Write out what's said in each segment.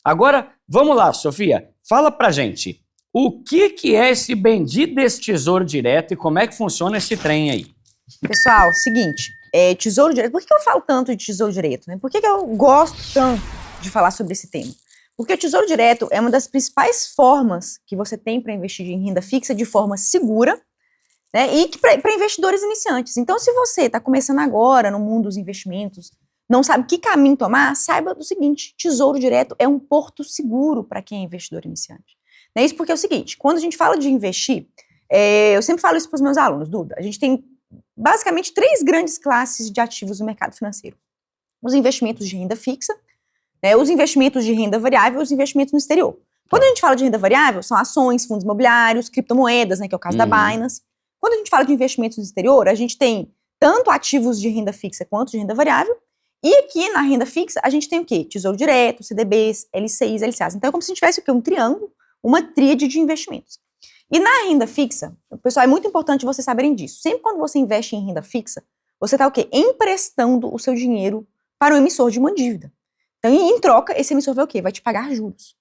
Agora, vamos lá, Sofia, fala pra gente, o que é esse bendito desse Tesouro Direto e como é que funciona esse trem aí? Pessoal, seguinte, Tesouro Direto, por que eu falo tanto de Tesouro Direto? Né? Por que eu gosto tanto de falar sobre esse tema? Porque o Tesouro Direto é uma das principais formas que você tem para investir em renda fixa de forma segura, né, e para investidores iniciantes. Então, se você está começando agora no mundo dos investimentos, não sabe que caminho tomar, saiba do seguinte, Tesouro Direto é um porto seguro para quem é investidor iniciante. Né? Isso porque é o seguinte, quando a gente fala de investir, eu sempre falo isso para os meus alunos, Duda, a gente tem basicamente 3 grandes classes de ativos no mercado financeiro. Os investimentos de renda fixa, né, os investimentos de renda variável e os investimentos no exterior. Quando a gente fala de renda variável, são ações, fundos imobiliários, criptomoedas, né, que é o caso da Binance. Quando a gente fala de investimentos no exterior, a gente tem tanto ativos de renda fixa quanto de renda variável. E aqui na renda fixa, a gente tem o quê? Tesouro Direto, CDBs, LCIs, LCAs. Então é como se a gente tivesse o quê? Um triângulo, uma tríade de investimentos. E na renda fixa, pessoal, é muito importante vocês saberem disso. Sempre quando você investe em renda fixa, você está o quê? Emprestando o seu dinheiro para o emissor de uma dívida. Então, em troca, esse emissor vai o quê? Vai te pagar juros.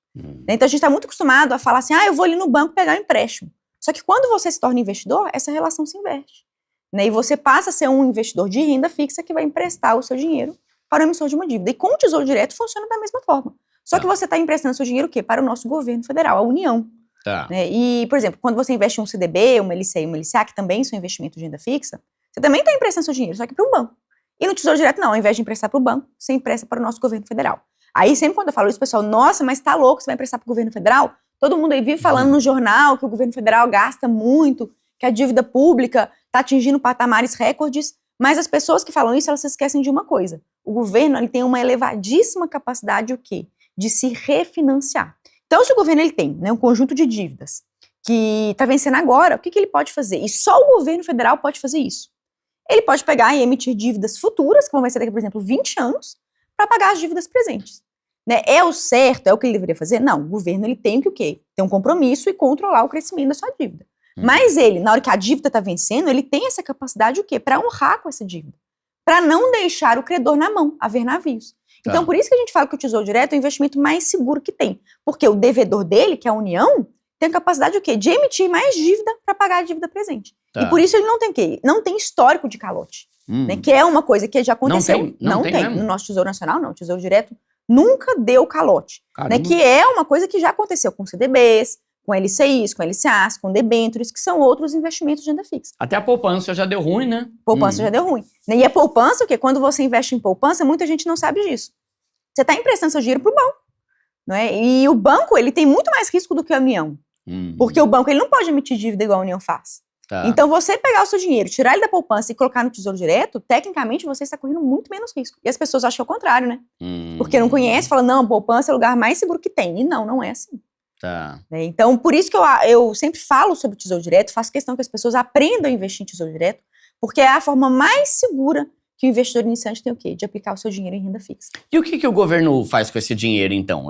Então, a gente está muito acostumado a falar assim, eu vou ali no banco pegar um empréstimo. Só que quando você se torna investidor, essa relação se inverte. Né? E você passa a ser um investidor de renda fixa que vai emprestar o seu dinheiro para o emissor de uma dívida. E com o Tesouro Direto funciona da mesma forma. Só que você está emprestando seu dinheiro o quê? Para o nosso governo federal, a União. Né? E, por exemplo, quando você investe em um CDB, uma LCI e uma LCA, que também são investimentos de renda fixa, você também está emprestando seu dinheiro, só que para um banco. E no Tesouro Direto, não, ao invés de emprestar para o banco, você empresta para o nosso governo federal. Aí, sempre quando eu falo isso, pessoal, nossa, mas tá louco, você vai emprestar para o governo federal? Todo mundo aí vive falando no jornal que o governo federal gasta muito, que a dívida pública está atingindo patamares recordes, mas as pessoas que falam isso, elas se esquecem de uma coisa. O governo, ele tem uma elevadíssima capacidade, o quê? De se refinanciar. Então, se o governo ele tem, né, um conjunto de dívidas que está vencendo agora, o que ele pode fazer? E só o governo federal pode fazer isso. Ele pode pegar e emitir dívidas futuras, que vão vencer daqui, por exemplo, 20 anos, para pagar as dívidas presentes. Né? É o certo? É o que ele deveria fazer? Não, o governo ele tem que o quê? Ter um compromisso e controlar o crescimento da sua dívida. Mas ele, na hora que a dívida está vencendo, ele tem essa capacidade o quê? Para honrar com essa dívida. Para não deixar o credor na mão, haver navios. Então, por isso que a gente fala que o Tesouro Direto é o investimento mais seguro que tem. Porque o devedor dele, que é a União, tem a capacidade o quê? De emitir mais dívida para pagar a dívida presente. E por isso ele não tem o quê? Não tem histórico de calote. Né? Que é uma coisa que já aconteceu. Não tem. No nosso Tesouro Nacional, não. O Tesouro Direto nunca deu calote. Né? Que é uma coisa que já aconteceu com CDBs, com LCIs, com LCAs, com debêntures, que são outros investimentos de renda fixa. Até a poupança já deu ruim, né? Poupança já deu ruim. E a poupança, o quê? Quando você investe em poupança, muita gente não sabe disso. Você está emprestando seu dinheiro para o banco. Não é? E o banco, ele tem muito mais risco do que a União. Porque o banco, ele não pode emitir dívida igual a União faz. Então, você pegar o seu dinheiro, tirar ele da poupança e colocar no Tesouro Direto, tecnicamente, você está correndo muito menos risco. E as pessoas acham o contrário, né? Porque não conhece, fala, não, poupança é o lugar mais seguro que tem. E não é assim. Então, por isso que eu sempre falo sobre o Tesouro Direto, faço questão que as pessoas aprendam a investir em Tesouro Direto, porque é a forma mais segura que o investidor iniciante tem o quê? De aplicar o seu dinheiro em renda fixa. E o que o governo faz com esse dinheiro, então?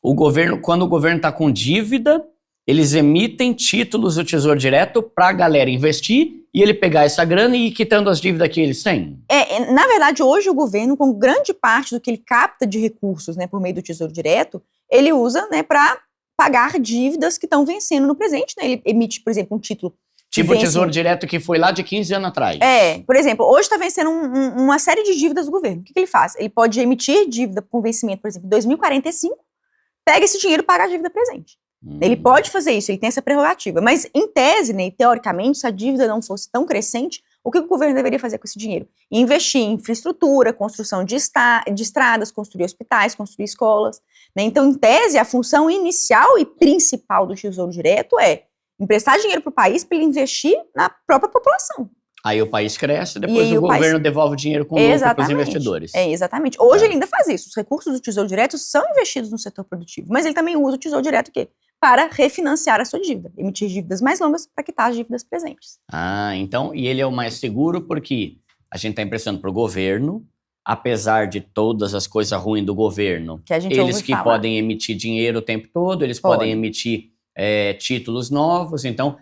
O governo, quando o governo está com dívida, eles emitem títulos do Tesouro Direto para a galera investir e ele pegar essa grana e ir quitando as dívidas que eles têm? Na verdade, hoje o governo, com grande parte do que ele capta de recursos, né, por meio do Tesouro Direto, ele usa, né, para pagar dívidas que estão vencendo no presente. Né? Ele emite, por exemplo, um título. Tipo o Tesouro Direto que foi lá de 15 anos atrás. Por exemplo, hoje está vencendo uma série de dívidas do governo. O que ele faz? Ele pode emitir dívida com vencimento, por exemplo, em 2045, pega esse dinheiro e paga a dívida presente. Ele pode fazer isso, ele tem essa prerrogativa. Mas, em tese, né, teoricamente, se a dívida não fosse tão crescente, o que o governo deveria fazer com esse dinheiro? Investir em infraestrutura, construção de estradas, construir hospitais, construir escolas. Né? Então, em tese, a função inicial e principal do Tesouro Direto é emprestar dinheiro para o país para ele investir na própria população. Aí o país cresce, depois o governo devolve o dinheiro com lucro para os investidores. Exatamente. Hoje ele ainda faz isso. Os recursos do Tesouro Direto são investidos no setor produtivo, mas ele também usa o Tesouro Direto o quê? Para refinanciar a sua dívida, emitir dívidas mais longas para quitar as dívidas presentes. Então, e ele é o mais seguro porque a gente está emprestando para o governo, apesar de todas as coisas ruins do governo, que a gente eles que podem emitir dinheiro o tempo todo, eles podem emitir títulos novos, então,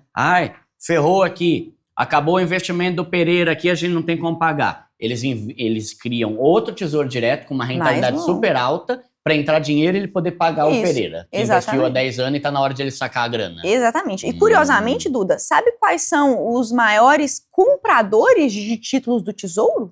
ferrou aqui, acabou o investimento do Pereira aqui, a gente não tem como pagar. Eles criam outro Tesouro Direto com uma rentabilidade super alta para entrar dinheiro e ele poder pagar o Isso, Pereira, que exatamente. investiu há 10 anos e tá na hora de ele sacar a grana. Exatamente. E curiosamente, Duda, sabe quais são os maiores compradores de títulos do Tesouro?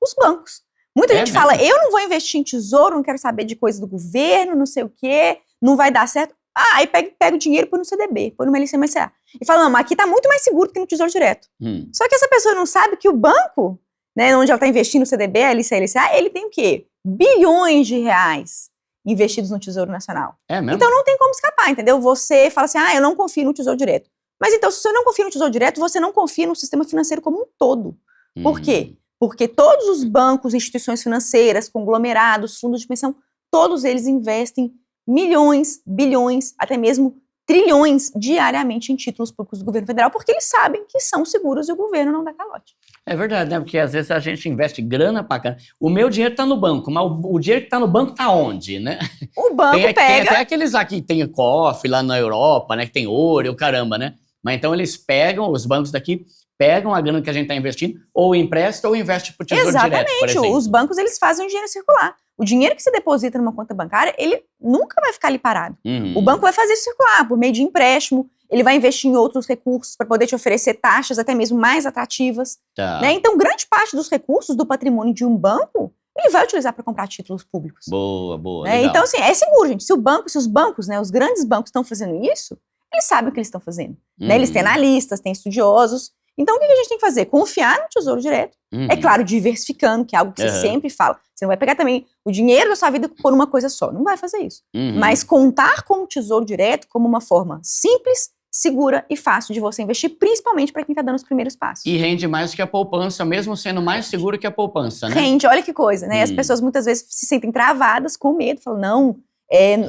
Os bancos. Muita gente mesmo? fala, eu não vou investir em tesouro, não quero saber de coisa do governo, não sei o quê, não vai dar certo. Aí pega o dinheiro e põe no CDB, põe no LCMSA. E fala, não, mas aqui tá muito mais seguro que no Tesouro Direto. Só que essa pessoa não sabe que o banco, né, onde ela tá investindo no CDB, LCA, LCA, ele tem o quê? Bilhões de reais investidos no Tesouro Nacional. É mesmo? Então não tem como escapar, entendeu? Você fala assim, eu não confio no Tesouro Direto. Mas então, se você não confia no Tesouro Direto, você não confia no sistema financeiro como um todo. Por quê? Porque todos os bancos, instituições financeiras, conglomerados, fundos de pensão, todos eles investem milhões, bilhões, até mesmo trilhões diariamente em títulos públicos do governo federal, porque eles sabem que são seguros e o governo não dá calote. É verdade, né? Porque às vezes a gente investe grana pra caramba. O meu dinheiro tá no banco, mas o dinheiro que tá no banco tá onde, né? O banco Tem pega... até aqueles lá que tem cofre lá na Europa, né? Que tem ouro e o caramba, né? Mas então eles pegam, os bancos daqui pegam a grana que a gente tá investindo, ou empresta ou investe pro Tesouro Direto, por exemplo. Exatamente, os bancos eles fazem o dinheiro circular. O dinheiro que você deposita numa conta bancária, ele nunca vai ficar ali parado. O banco vai fazer isso circular por meio de empréstimo, ele vai investir em outros recursos para poder te oferecer taxas até mesmo mais atrativas. Tá. Né? Então, grande parte dos recursos do patrimônio de um banco, ele vai utilizar para comprar títulos públicos. Boa, boa. Né? Então, assim, é seguro, gente. Se os bancos, né, os grandes bancos estão fazendo isso, eles sabem o que eles estão fazendo. Né? Eles têm analistas, têm estudiosos. Então, o que a gente tem que fazer? Confiar no Tesouro Direto. É claro, diversificando, que é algo que você sempre fala. Você não vai pegar também o dinheiro da sua vida por uma coisa só. Não vai fazer isso. Mas contar com o Tesouro Direto como uma forma simples, segura e fácil de você investir, principalmente para quem está dando os primeiros passos. E rende mais que a poupança, mesmo sendo mais seguro que a poupança, né? Rende, olha que coisa, né? As pessoas muitas vezes se sentem travadas com medo, falam, não,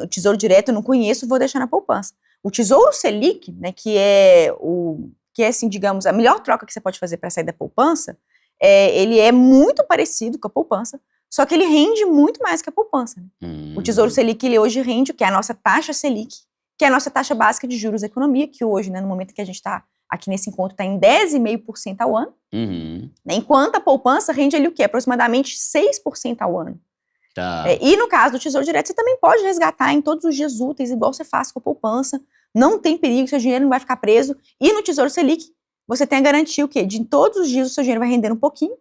o Tesouro Direto eu não conheço, vou deixar na poupança. O Tesouro Selic, né, que é assim, digamos, a melhor troca que você pode fazer para sair da poupança, ele é muito parecido com a poupança, só que ele rende muito mais que a poupança. Né? O Tesouro Selic, ele hoje rende o que é a nossa taxa Selic, que é a nossa taxa básica de juros da economia, que hoje, né, no momento que a gente está aqui nesse encontro, está em 10,5% ao ano, né, enquanto a poupança rende ali o quê? Aproximadamente 6% ao ano. Tá. E no caso do Tesouro Direto, você também pode resgatar em todos os dias úteis, igual você faz com a poupança, não tem perigo, seu dinheiro não vai ficar preso. E no Tesouro Selic, você tem a garantia o quê? De todos os dias o seu dinheiro vai render um pouquinho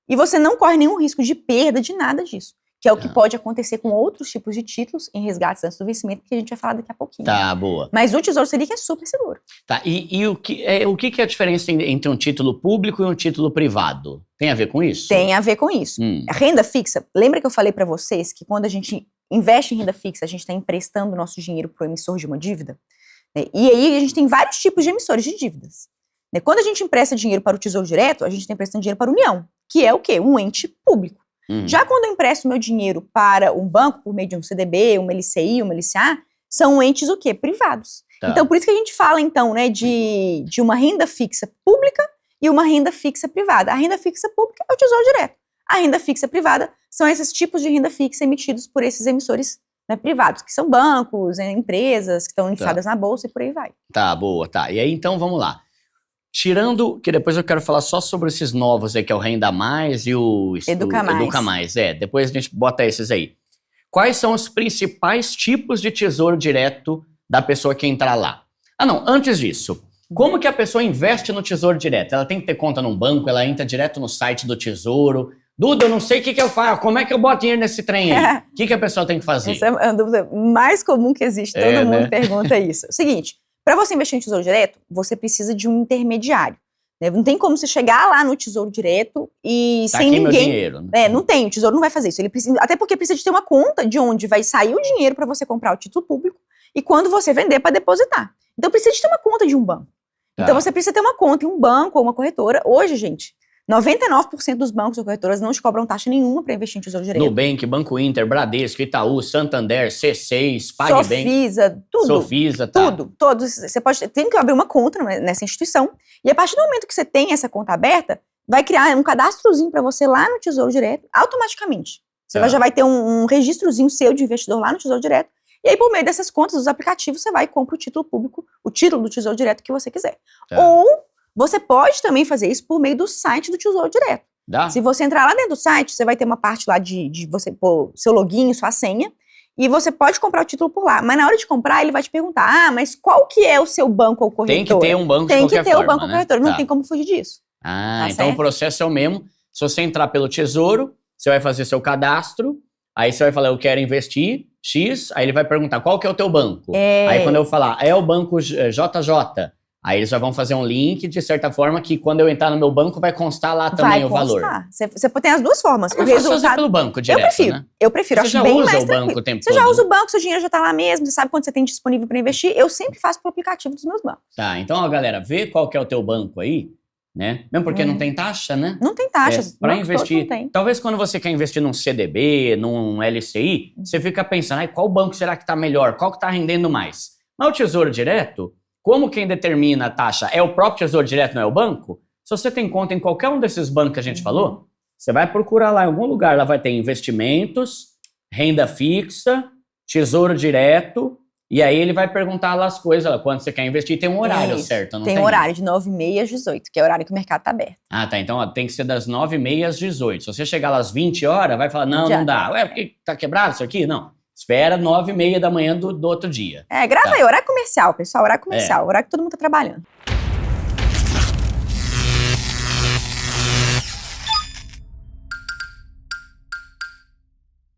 e você não corre nenhum risco de perda de nada disso. Que é o que pode acontecer com outros tipos de títulos em resgates antes do vencimento, que a gente vai falar daqui a pouquinho. Tá, boa. Mas o Tesouro Selic é super seguro. Tá, e o que é a diferença entre um título público e um título privado? Tem a ver com isso? Tem a ver com isso. A renda fixa, lembra que eu falei para vocês que quando a gente investe em renda fixa, a gente está emprestando o nosso dinheiro para o emissor de uma dívida? E aí a gente tem vários tipos de emissores de dívidas. Quando a gente empresta dinheiro para o Tesouro Direto, a gente está emprestando dinheiro para a União, que é o quê? Um ente público. Já quando eu empresto meu dinheiro para um banco, por meio de um CDB, uma LCI, uma LCA, são entes o quê? Privados. Tá. Então, por isso que a gente fala, então, né, de uma renda fixa pública e uma renda fixa privada. A renda fixa pública é o Tesouro Direto. A renda fixa privada são esses tipos de renda fixa emitidos por esses emissores, né, privados, que são bancos, empresas que estão listadas na bolsa e por aí vai. Tá, boa, tá. E aí, então, vamos lá. Tirando, que depois eu quero falar só sobre esses novos aí, que é o Renda Mais e o Educa Mais. Educa Mais. Depois a gente bota esses aí. Quais são os principais tipos de Tesouro Direto da pessoa que entrar lá? Não, antes disso, como que a pessoa investe no Tesouro Direto? Ela tem que ter conta num banco, ela entra direto no site do Tesouro. Duda, eu não sei o que eu faço, como é que eu boto dinheiro nesse trem aí? O que a pessoa tem que fazer? Essa é a dúvida mais comum que existe, todo mundo pergunta isso. Seguinte, para você investir em Tesouro Direto, você precisa de um intermediário. Né? Não tem como você chegar lá no Tesouro Direto e Tá sem aqui ninguém. Meu dinheiro, né? Não tem, o Tesouro não vai fazer isso. Ele precisa, até porque precisa de ter uma conta de onde vai sair o dinheiro para você comprar o título público e quando você vender para depositar. Então precisa de ter uma conta de um banco. Tá. Então você precisa ter uma conta em um banco ou uma corretora. Hoje, gente, 99% dos bancos ou corretoras não te cobram taxa nenhuma para investir em Tesouro Direto. Nubank, Banco Inter, Bradesco, Itaú, Santander, C6, PagBank. Sofisa, tudo. Sofisa, tá. Tudo, todos. Você tem que abrir uma conta nessa instituição e a partir do momento que você tem essa conta aberta, vai criar um cadastrozinho para você lá no Tesouro Direto, automaticamente. Você já vai ter um registrozinho seu de investidor lá no Tesouro Direto. E aí, por meio dessas contas, dos aplicativos, você vai e compra o título público, o título do Tesouro Direto que você quiser. Ou você pode também fazer isso por meio do site do Tesouro Direto. Dá? Se você entrar lá dentro do site, você vai ter uma parte lá de você pôr seu login, sua senha, E você pode comprar o título por lá. Mas na hora de comprar, ele vai te perguntar, mas qual que é o seu banco ou corretor? Tem que ter um banco de Tem qualquer que ter forma, o banco ou né? corretor, não Tá. tem como fugir disso. Ah, Tá então certo? o processo é o mesmo. Se você entrar pelo Tesouro, você vai fazer seu cadastro, aí você vai falar, eu quero investir X, aí ele vai perguntar, qual que é o teu banco? Aí quando eu falar, é o banco JJ, aí eles já vão fazer um link, de certa forma, que quando eu entrar no meu banco vai constar lá também Vai o valor. constar. Você tem as duas formas. É O mais fácil fazer resultado... pelo banco Eu direto, prefiro. né? Eu prefiro. Você Acho já bem usa mais o banco tranquilo. o tempo Você todo, já usa né? o banco, seu dinheiro já tá lá mesmo, você sabe quanto você tem disponível para investir. Eu sempre faço pelo aplicativo dos meus bancos. Tá, então, ó, galera, vê qual que é o teu banco aí, né? Mesmo porque não tem taxa, né? Não tem taxas. Para Bancos todos investir. não tem. Talvez quando você quer investir num CDB, num LCI, você fica pensando, ai, qual banco será que está melhor? Qual que está rendendo mais? Mas o Tesouro Direto, como quem determina a taxa é o próprio Tesouro Direto, não é o banco? Se você tem conta em qualquer um desses bancos que a gente falou, você vai procurar lá em algum lugar, lá vai ter investimentos, renda fixa, Tesouro Direto, e aí ele vai perguntar lá as coisas, lá, quando você quer investir, tem um horário Isso. certo, não tem um horário de 9h30 às 18, que é o horário que o mercado tá aberto. Ah, tá. Então, ó, tem que ser das 9h30 às 18. Se você chegar lá às 20 horas, vai falar, não, Já não dá. dá. Ué, porque tá quebrado isso aqui? Não. Espera 9h30 da manhã do outro dia. Grava Tá. aí, horário comercial, pessoal, horário comercial, horário que todo mundo tá trabalhando.